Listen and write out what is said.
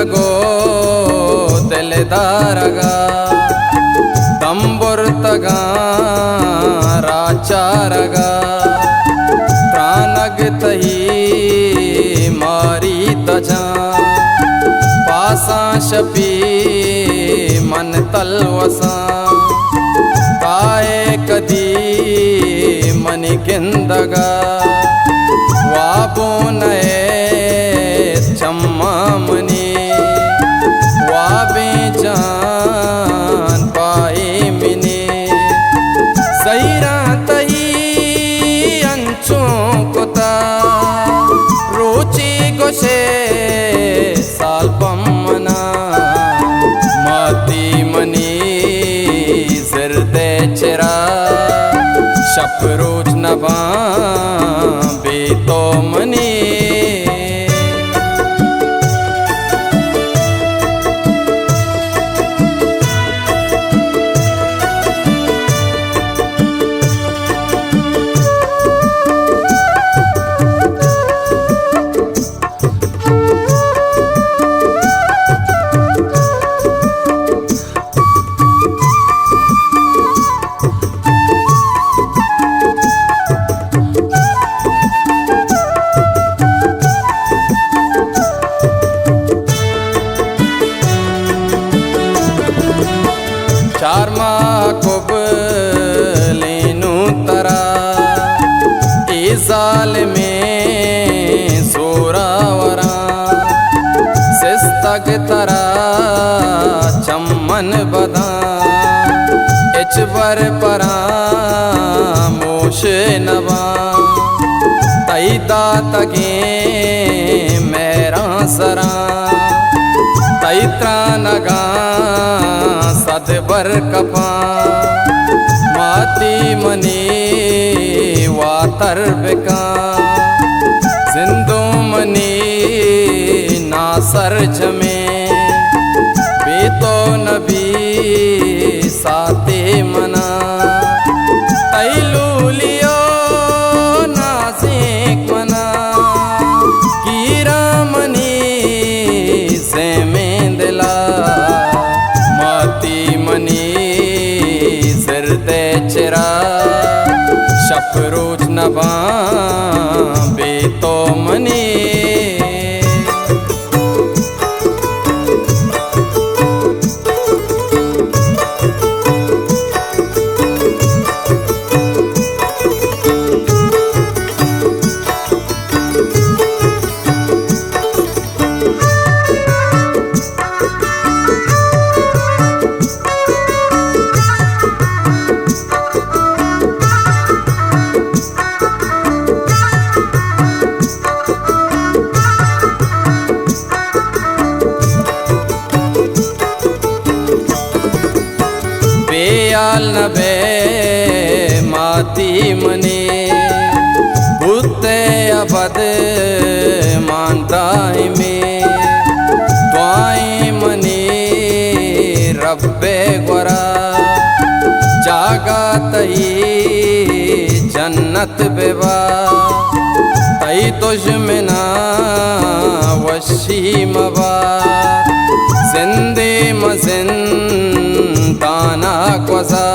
लगो दिलदारगा तंबुर्तगा राचारगा प्राणग तही मारी तजा पासा शपी मन तलवसा काए कदी मनि गिंदगा वाबो नए चम्मा मनी वाबे जान पाए मिने सैरा तही अंचों कोता रोची गोशे साल पम्मना माती मनी जिरदे चिरा शप रोज नबा बेतो मनी चार माह कुब लेनू तरा इजाल में सोरावरा सिस्तग तरा चम्मन बदा इचबर परा मोश नवा तईदा तगे मेरा सरा तैत्रा नगा सदबर कपा माती मनी वातर बिका जिंदो मनी नासर जमे बेतो नबी साते मना तैलूलियो नासिक मना कीरा मनी से में दिला माती मनी जिरदे चिरा शप रोज नबा बेतो मनी बेयाल नबे माती मने बुते अबद मानता में द्वाई मने रब्बे गोरा जागा तई जन्नत बेवा तई तुझमिना वशी मवा जिंदे मजिन ताना क्वजा